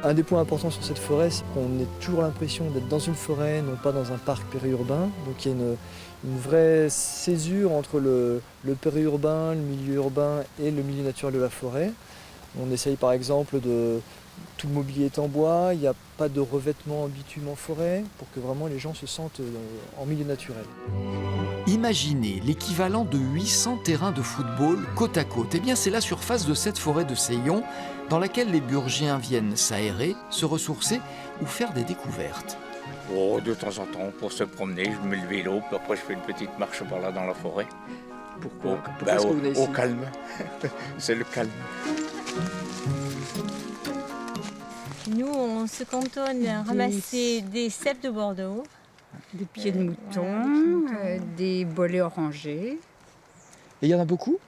Un des points importants sur cette forêt, c'est qu'on ait toujours l'impression d'être dans une forêt, non pas dans un parc périurbain. Donc il y a une vraie césure entre le périurbain, le milieu urbain et le milieu naturel de la forêt. On essaye par exemple de... Tout le mobilier est en bois, il n'y a pas de revêtement en bitume en forêt pour que vraiment les gens se sentent en milieu naturel. Imaginez l'équivalent de 800 terrains de football côte à côte. Eh bien, c'est la surface de cette forêt de Seillon dans laquelle les Burgiens viennent s'aérer, se ressourcer ou faire des découvertes. Oh, de temps en temps, pour se promener, je mets le vélo, puis après je fais une petite marche par là dans la forêt. Pourquoi est-ce que vous venez ici ? Au calme. C'est le calme. Nous, on se cantonne à ramasser des cèpes de Bordeaux. Des pieds de mouton, des bolets orangés. Et il y en a beaucoup ?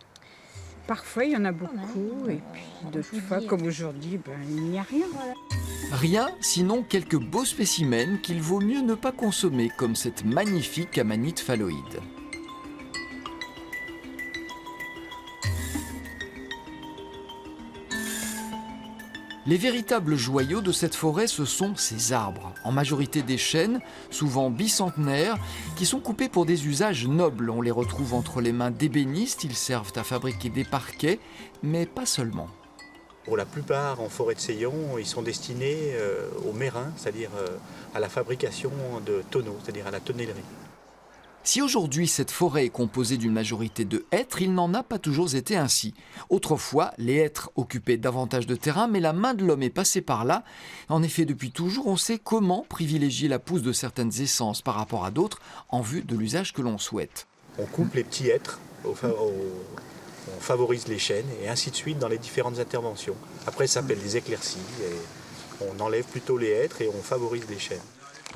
Parfois, il y en a beaucoup. Et puis, d'autres fois, comme aujourd'hui, il n'y a rien. Rien, sinon quelques beaux spécimens qu'il vaut mieux ne pas consommer, comme cette magnifique amanite phalloïde. Les véritables joyaux de cette forêt, ce sont ces arbres, en majorité des chênes, souvent bicentenaires, qui sont coupés pour des usages nobles. On les retrouve entre les mains d'ébénistes, ils servent à fabriquer des parquets, mais pas seulement. Pour la plupart, en forêt de Seillon, ils sont destinés au mérin, c'est-à-dire à la fabrication de tonneaux, c'est-à-dire à la tonnellerie. Si aujourd'hui cette forêt est composée d'une majorité de hêtres, il n'en a pas toujours été ainsi. Autrefois, les hêtres occupaient davantage de terrain, mais la main de l'homme est passée par là. En effet, depuis toujours, on sait comment privilégier la pousse de certaines essences par rapport à d'autres en vue de l'usage que l'on souhaite. On coupe les petits hêtres, on favorise les chênes et ainsi de suite dans les différentes interventions. Après, ça s'appelle des éclaircies. Et on enlève plutôt les hêtres et on favorise les chênes.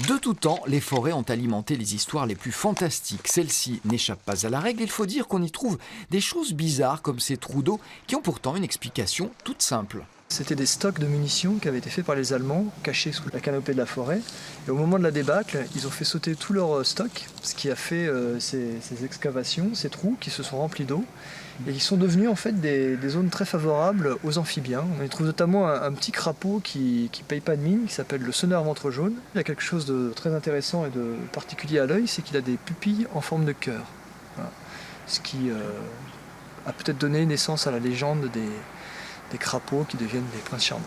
De tout temps, les forêts ont alimenté les histoires les plus fantastiques. Celle-ci n'échappe pas à la règle. Il faut dire qu'on y trouve des choses bizarres comme ces trous d'eau qui ont pourtant une explication toute simple. C'était des stocks de munitions qui avaient été faits par les Allemands, cachés sous la canopée de la forêt. Et au moment de la débâcle, ils ont fait sauter tout leur stock, ce qui a fait ces excavations, ces trous qui se sont remplis d'eau. Et ils sont devenus en fait des zones très favorables aux amphibiens. On y trouve notamment un petit crapaud qui ne paye pas de mine, qui s'appelle le sonneur ventre jaune. Il y a quelque chose de très intéressant et de particulier à l'œil, c'est qu'il a des pupilles en forme de cœur. Voilà. Ce qui a peut-être donné naissance à la légende des crapauds qui deviennent des princes charmants.